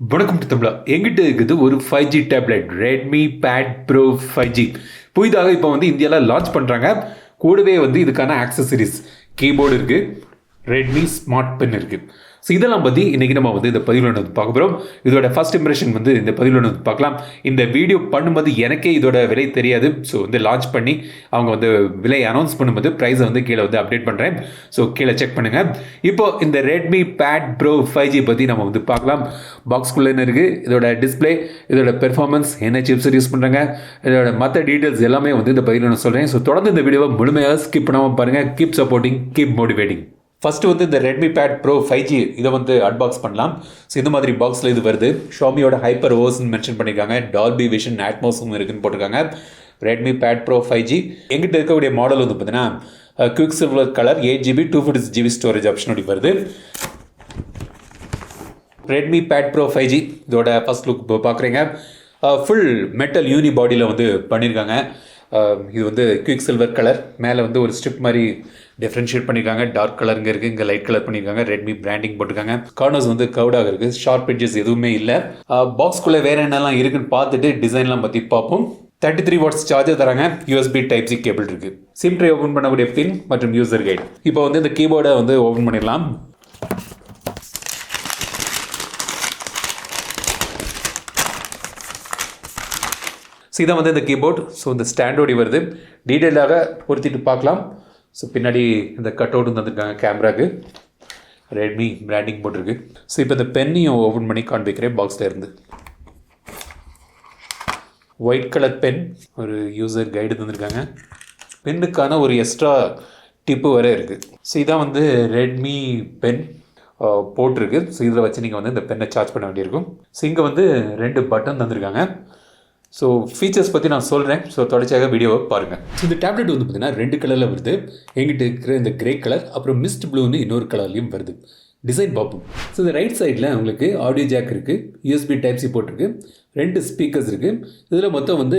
வணக்கம் தமிழா. எங்கிட்ட இருக்குது ஒரு 5G tablet Redmi Pad Pro 5G. புதிதாக இப்போ இந்தியாவில் லான்ச் பண்ணுறாங்க. கூடவே இதுக்கான ஆக்சசரிஸ் கீபோர்டு இருக்குது, ரெட்மி ஸ்மார்ட் பென் இருக்குது. ஸோ இதெல்லாம் பற்றி இன்றைக்கி நம்ம இந்த பதிவில் பார்க்க போகிறோம். இதோட ஃபஸ்ட் இம்ப்ரெஷன் இந்த பதிவில் பார்க்கலாம். இந்த வீடியோ பண்ணும்போது எனக்கே இதோட விலை தெரியாது. ஸோ லான்ச் பண்ணி அவங்க விலை அனௌன்ஸ் பண்ணும்போது ப்ரைஸை கீழே அப்டேட் பண்ணுறேன். ஸோ கீழே செக் பண்ணுங்கள். இப்போது இந்த ரெட்மி பேட் ப்ரோ 5G பற்றி நம்ம பார்க்கலாம். பாக்ஸ்குள்ளே என்ன இருக்குது, இதோட டிஸ்பிளே, இதோட பெர்ஃபார்மன்ஸ், என்ன சிப்ஸ் யூஸ் பண்ணுறாங்க, இதோட மற்ற டீட்டெயில்ஸ் எல்லாமே இந்த பதிவில் நான் சொல்கிறேன். ஸோ தொடர்ந்து இந்த வீடியோவை முழுமையாக ஸ்கிப் பண்ணாமல் பாருங்கள். Keep supporting, keep motivating. First இந்த ரெட்மி பேட் ப்ரோ 5G இதை அன்பாக்ஸ் பண்ணலாம். ஸோ இந்த மாதிரி பாக்ஸில் இது வருது. ஷாமியோட ஹைப்பர் ஓஸ்ன்னு மென்ஷன் பண்ணியிருக்காங்க. டால்பி விஷன் அட்மாஸும் இருக்குன்னு போட்டிருக்காங்க. ரெட்மி பேட் ப்ரோ 5G எங்கிட்ட இருக்கக்கூடிய மாடல் பார்த்தீங்கன்னா quick silver colour, 8GB 256GB storage ஆப்ஷனோட வருது. ரெட்மி பேட் ப்ரோ 5G இதோட ஃபஸ்ட் லுக் பார்க்குறீங்க. ஃபுல் மெட்டல் யூனி பாடியில் பண்ணியிருக்காங்க. இது குவிக் சில்வர் கலர். மேலே ஒரு ஸ்ட்ரிப் மாதிரி டிஃப்ரென்ஷியேட் பண்ணியிருக்காங்க. டார்க் கலர் இங்கே இருக்குது, இங்கே லைட் கலர் பண்ணியிருக்காங்க. ரெட்மி பிராண்டிங் போட்டிருக்காங்க. கார்னர்ஸ் கவுடாக இருக்குது. ஷார்ப் எட்ஜஸ் எதுவுமே இல்லை. பாக்ஸ்குள்ளே வேறு என்னெல்லாம் இருக்குன்னு பார்த்துட்டு டிசைன்லாம் பற்றி பார்ப்போம். 33 வாட்ஸ் சார்ஜர் தராங்க. USB Type-C கேபிள் இருக்குது. சிம் ட்ரே ஓப்பன் பண்ணக்கூடிய பின் மற்றும் யூசர் கைடு. இப்போ இந்த கீபோர்டை ஓப்பன் பண்ணிடலாம். ஸோ இதான் இந்த கீபோர்ட். ஸோ இந்த ஸ்டாண்டோடி வருது. டீட்டெயிலாக பொருத்திட்டு பார்க்கலாம். ஸோ பின்னாடி இந்த கட் அவுட் தந்துருக்காங்க கேமராவுக்கு. ரெட்மி பிராண்டிங் போட்டிருக்கு. ஸோ இப்போ இந்த பென்னையும் ஓப்பன் பண்ணி காண்பிக்கிறேன். பாக்ஸில் இருந்து ஒயிட் கலர் பென், ஒரு யூசர் கைடு தந்துருக்காங்க. பென்னுக்கான ஒரு எக்ஸ்ட்ரா டிப்பு வரை இருக்குது. ஸோ இதான் ரெட்மி பென் போட்டிருக்கு. ஸோ இதில் வச்சு நீங்கள் இந்த பென்னை சார்ஜ் பண்ண வேண்டியிருக்கும். ஸோ இங்கே 2 பட்டன் தந்துருக்காங்க. ஸோ ஃபீச்சர்ஸ் பற்றி நான் சொல்கிறேன். ஸோ தொடர்ச்சியாக வீடியோவை பாருங்கள். ஸோ இந்த டேப்லெட் பார்த்தீங்கன்னா 2 கலரில் வருது. எங்கிட்ட இருக்கிற இந்த கிரே கலர், அப்புறம் மிஸ்ட் ப்ளூன்னு இன்னொரு கலர்லையும் வருது. டிசைன் பார்ப்போம். ஸோ இந்த ரைட் சைடில் உங்களுக்கு ஆடியோ ஜாக் இருக்குது, USB Type-C போட்டிருக்கு, 2 ஸ்பீக்கர்ஸ் இருக்குது. இதில் மொத்தம்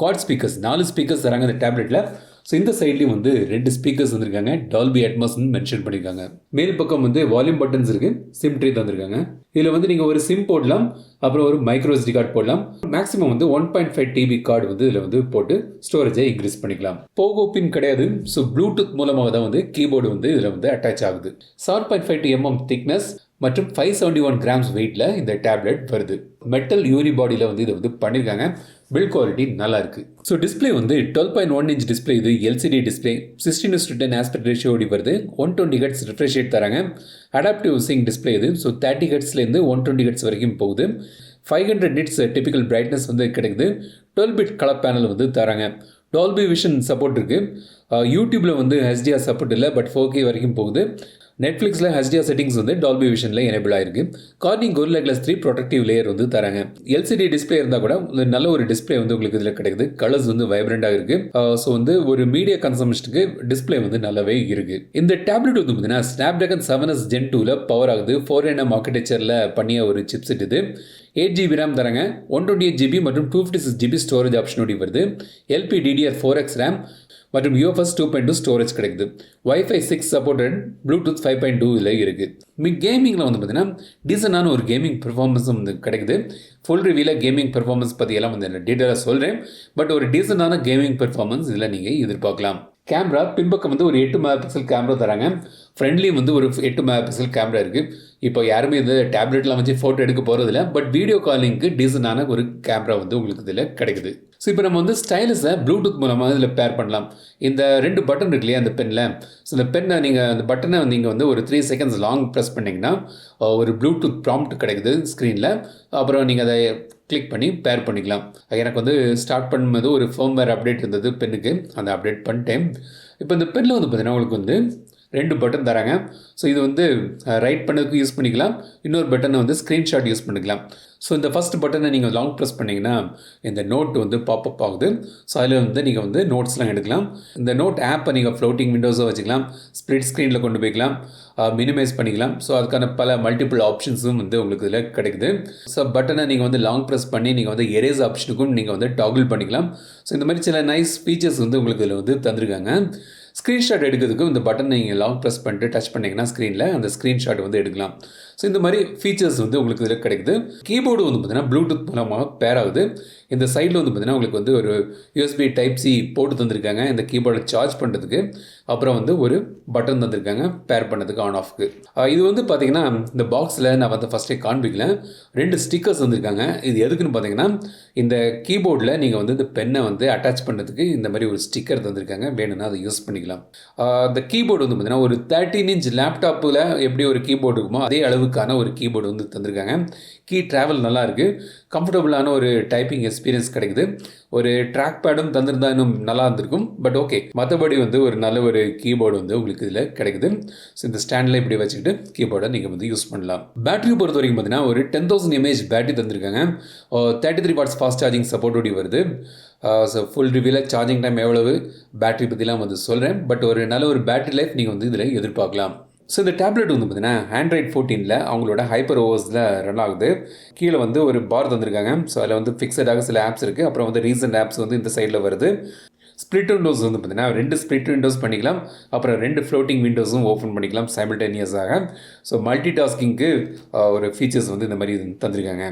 குவாட் ஸ்பீக்கர்ஸ், 4 ஸ்பீக்கர்ஸ் தராங்க இந்த டேப்லெட்டில். ஸோ இந்த சைட்லேயும் 2 ஸ்பீக்கர்ஸ் வந்திருக்காங்க. டால்பி அட்மாஸ்ன்னு மென்ஷன் பண்ணியிருக்காங்க. மேல் பக்கம் வால்யூம் பட்டன்ஸ் இருக்குது. சிம் ட்ரே தந்திருக்காங்க. இதில் நீங்கள் ஒரு சிம் போடலாம், அப்புறம் ஒரு மைக்ரோ SD கார்டு போடலாம். மேக்ஸிமம் 1.5 TB கார்டு இதில் போட்டு ஸ்டோரேஜை இன்க்ரீஸ் பண்ணிக்கலாம். போகோ பின் கிடையாது. ஸோ ப்ளூடூத் மூலமாக தான் கீபோர்டு இதில் அட்டாச் ஆகுது. 7.5 mm திக்னஸ் மற்றும் 571 கிராம்ஸ் வெயிட்டில் இந்த டேப்லெட் வருது. மெட்டல் யூனி பாடியில் இதை பண்ணியிருக்காங்க. பில்ட் குவாலிட்டி நல்லா இருக்குது. So display 12.1 inch display. இது LCD டிஸ்பிளே. 16:10 ஆஸ்பெக்ட் ரேஷியோ வருது. 120 Hz ரிஃப்ரெஷ் ரேட் தராங்க. அடாப்டிவ் சிங் டிஸ்பிளே இது. ஸோ 30 Hzலேருந்து 120 Hz வரைக்கும் போகுது. 500 nits டிபிக்கல் பிரைட்னஸ் கிடைக்குது. 12-bit கலர் பேனல் தராங்க. டால்பி விஷன் சப்போர்ட் இருக்குது. யூடியூப்பில் HDR சப்போர்ட் இல்லை, பட் 4K வரைக்கும் போகுது. நெட்ஃப்ளிக்ஸில் HDR செட்டிங்ஸ் டால்பி விஷனில் எனேபிள் ஆயிருக்கு. Corning Gorilla Glass 3 protective layer தராங்க. LCD டிஸ்பிளே இருந்தால் கூட நல்ல ஒரு டிஸ்பிளே உங்களுக்கு இதில் கிடைக்குது. கலர்ஸ் வைப்ரண்டாக இருக்குது. ஸோ ஒரு மீடியா கன்சம்ஷனுக்கு டிஸ்பிளே நல்லாவே இருக்குது. இந்த டேப்லெட் பார்த்தீங்கன்னா Snapdragon 7S Gen 2ல் பவர் ஆகுது. 4nm ஆர்கிடெக்சரில் பண்ணிய ஒரு சிப்செட் இது. 8GB RAM தராங்க. 128GB மற்றும் 256GB ஸ்டோரேஜ் ஆப்ஷனோட வருது. LPDDR4X RAM மற்றும் UFS 2.2 ஸ்டோரேஜ் கிடைக்குது. Wi-Fi 6 சப்போர்ட்டட், Bluetooth 5.2 இதில் இருக்குது. கேமிங்கில் பார்த்தீங்கன்னா டீசெண்டான ஒரு கேமிங் பெர்ஃபார்மன்ஸும் கிடைக்குது. ஃபுல் ரிவியூவில் கேமிங் பெர்ஃபார்மன்ஸ் பற்றி எல்லாம் டீட்டெயிலாக சொல்கிறேன். பட் ஒரு டீசெண்டான கேமிங் பெர்ஃபார்மன்ஸ் இதில் நீங்கள் எதிர்பார்க்கலாம். கேமரா பின்பக்கம் ஒரு 8 MP கேமரா தராங்க. ஃப்ரண்ட்லேயும் ஒரு 8 MP கேமரா இருக்குது. இப்போ யாருமே இந்த டேப்லெட்லாம் வச்சு ஃபோட்டோ எடுக்க போகிறதில்ல. பட் வீடியோ காலிங்க்கு டீசெண்டான ஒரு கேமரா உங்களுக்கு இதில் கிடைக்குது. ஸோ இப்போ நம்ம ஸ்டைலஸை ப்ளூடூத் மூலமாக இதில் பேர் பண்ணலாம். இந்த 2 பட்டன் இருக்கு இல்லையா அந்த பெனில். ஸோ இந்த பெண்ணை நீங்கள் அந்த பட்டனை நீங்கள் ஒரு 3 செகண்ட்ஸ் லாங் ப்ரெஸ் பண்ணிங்கன்னா ஒரு ப்ளூடூத் ப்ராம்ப்ட் கிடைக்குது ஸ்க்ரீனில். அப்புறம் நீங்கள் அதை கிளிக் பண்ணி பேர் பண்ணிக்கலாம். எனக்கு ஸ்டார்ட் பண்ணும்போது ஒரு ஃபர்ம்வேர் அப்டேட் இருந்தது பெண்ணுக்கு, அந்த அப்டேட் பண்ணிட்டேன். இப்போ இந்த பெண்ணில் பார்த்தீங்கன்னா உங்களுக்கு 2 பட்டன் தராங்க. ஸோ இது ரைட் பண்ணதுக்கு யூஸ் பண்ணிக்கலாம். இன்னொரு பட்டனை ஸ்க்ரீன்ஷாட் யூஸ் பண்ணிக்கலாம். ஸோ இந்த ஃபஸ்ட் பட்டனை நீங்கள் லாங் ப்ரெஸ் பண்ணிங்கன்னா இந்த நோட் பாப்அப் ஆகுது. ஸோ அதில் நீங்கள் நோட்ஸ்லாம் எடுக்கலாம். இந்த நோட் ஆப்பை நீங்கள் ஃப்ளோட்டிங் விண்டோஸாக வச்சுக்கலாம். ஸ்ப்ளிட் ஸ்க்ரீனில் கொண்டு போய்க்கலாம். மினிமைஸ் பண்ணிக்கலாம். ஸோ அதுக்கான பல மல்டிபிள் ஆப்ஷன்ஸும் உங்களுக்கு இதில் கிடைக்குது. ஸோ பட்டனை நீங்கள் லாங் ப்ரெஸ் பண்ணி நீங்கள் எரேஸ் ஆப்ஷனுக்கும் நீங்கள் டாகிள் பண்ணிக்கலாம். ஸோ இந்த மாதிரி சில நைஸ் ஃபீச்சர்ஸ் உங்களுக்கு இதில் தந்திருக்காங்க. ஸ்க்ரீன்ஷாட் எடுக்கிறதுக்கு இந்த பட்டன் நீங்கள் லாங் ப்ரெஸ் பண்ணிட்டு டச் பண்ணிங்கன்னா ஸ்க்ரீனில் அந்த ஸ்க்ரீன்ஷாட் எடுக்கலாம். ஸோ இந்த மாதிரி ஃபீச்சர்ஸ் வந்து உங்களுக்கு இதில் கிடைக்குது. கீபோர்டு வந்து பார்த்தீங்கன்னா ப்ளூடூத் மூலமாக பேர் ஆகுது. இந்த சைடில் வந்து பார்த்தீங்கன்னா உங்களுக்கு வந்து ஒரு USB Type-C போட்டு தந்திருக்காங்க இந்த கீபோர்டை சார்ஜ் பண்ணுறதுக்கு. அப்புறம் வந்து ஒரு பட்டன் தந்திருக்காங்க பேர் பண்ணதுக்கு ஆன் ஆஃப்க்கு. இது வந்து பார்த்தீங்கன்னா இந்த பாக்ஸில் நான் வந்து ஃபஸ்ட்டே காண்பிக்கல, 2 ஸ்டிக்கர்ஸ் வந்திருக்காங்க. இது எதுக்குன்னு பார்த்தீங்கன்னா இந்த கீபோர்டில் நீங்கள் வந்து இந்த பென்னை வந்து அட்டாச் பண்ணுறதுக்கு இந்த மாதிரி ஒரு ஸ்டிக்கர் தந்திருக்காங்க. வேணும்னா அதை யூஸ் பண்ணிக்கலாம். இந்த கீபோர்டு வந்து பார்த்தீங்கன்னா ஒரு 13 இன்ச் லேப்டாப்பில் எப்படி ஒரு கீபோர்டு இருக்குமோ அதே அளவுக்கான ஒரு கீபோர்டு வந்து தந்திருக்காங்க. கீ ட்ராவல் நல்லா இருக்குது, கம்ஃபர்டபுளான ஒரு டைப்பிங் எக்ஸ்பீரியன்ஸ் கிடைக்குது. ஒரு ட்ராக் பேடும் தந்திருந்தா இன்னும் நல்லா இருந்திருக்கும். பட் ஓகே, மற்றபடி வந்து ஒரு நல்ல ஒரு கீபோர்டு வந்து உங்களுக்கு இதில் கிடைக்குது. ஸோ இந்த ஸ்டாண்டில் இப்படி வச்சுக்கிட்டு கீபோர்டை நீங்கள் வந்து யூஸ் பண்ணலாம். பேட்டரி பொறுத்த வரைக்கும் பார்த்தீங்கன்னா ஒரு 10,000 mAh பேட்டரி தந்திருக்காங்க. 33 வாட்ஸ் ஃபாஸ்ட் சார்ஜிங் சப்போர்ட்டோடி வருது. ஸோ ஃபுல் ரிவ்யூவில் சார்ஜிங் டைம் எவ்வளவு, பேட்டரி பற்றிலாம் வந்து சொல்கிறேன். பட் ஒரு நல்ல ஒரு பேட்டரி லைஃப் நீங்கள் வந்து இதில் எதிர்பார்க்கலாம். ஸோ இந்த டேப்லெட் வந்து பார்த்தீங்கன்னா ஆண்ட்ராய்ட் 14 அவங்களோட ஹைப்பர் ஓஎஸில் ரன் ஆகுது. கீழே வந்து ஒரு பார் தந்திருக்காங்க. ஸோ அதில் வந்து ஃபிக்ஸடாக சில ஆப்ஸ் இருக்குது. அப்புறம் வந்து ரீசன்ட் ஆப்ஸ் வந்து இந்த சைடில் வருது. ஸ்ப்ளிட் விண்டோஸ் வந்து பார்த்தீங்கன்னா 2 ஸ்ப்ளிட் விண்டோஸ் பண்ணிக்கலாம். அப்புறம் 2 ஃப்ளோட்டிங் விண்டோஸும் ஓப்பன் பண்ணிக்கலாம் சைமல்டேனியஸாக. ஸோ மல்டி டாஸ்கிங்க்கு ஒரு ஃபீச்சர்ஸ் வந்து இந்த மாதிரி தந்திருக்காங்க.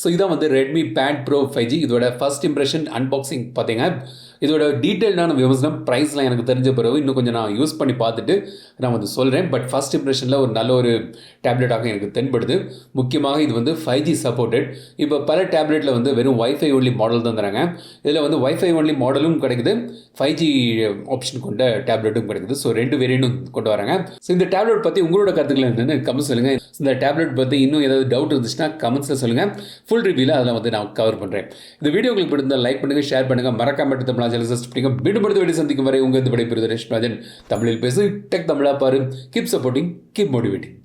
ஸோ இதான் வந்து Redmi Pad Pro 5G. இதோட ஃபர்ஸ்ட் இம்ப்ரெஷன் அன்பாக்சிங் பார்த்தீங்க. இதோட டீட்டெயில்டான விமர்சனம் ப்ரைஸ்லாம் எனக்கு தெரிஞ்ச பிறகு இன்னும் கொஞ்சம் நான் யூஸ் பண்ணி பார்த்துட்டு நான் வந்து சொல்கிறேன். பட் ஃபர்ஸ்ட் இம்ப்ரெஷனில் ஒரு நல்ல ஒரு டேப்லெட்டாக எனக்கு தென்படுது. முக்கியமாக இது வந்து 5G சப்போர்ட்டட். இப்போ பல டேப்லெட்டில் வந்து வெறும் வைஃபை ஒன்லி மாடல் தான் தராங்க. இதில் வந்து வைஃபை ஒன்லி மாடலும் கிடைக்குது, 5G ஆப்ஷன் கொண்ட டேப்லெட்டும் கிடைக்குது. ஸோ 2 வேரியண்ட்டும் கொண்டு வராங்க. ஸோ இந்த டேப்லெட் பற்றி உங்களோட கருத்துக்கள் என்னென்னு கமெண்ட் சொல்லுங்கள். இந்த டேப்லெட் பற்றி இன்னும் ஏதாவது டவுட் இருந்துச்சுன்னா கமெண்ட்ஸில் சொல்லுங்கள். ஃபுல் ரிவ்யூவில் அதெல்லாம் வந்து நான் கவர் பண்ணுறேன். இந்த வீடியோ உங்களுக்கு பிடிச்சிருந்தால் லைக் பண்ணுங்கள், ஷேர் பண்ணுங்கள், மறக்காம தமிழ் மீண்டும் அடுத்த வீடியோ சந்திக்கும் வரை உங்கள் விடைபெறுவது ரேஷ்மராஜன். தமிழில் பேசு, டெக் தமிழா பாரு. Keep supporting, keep motivating.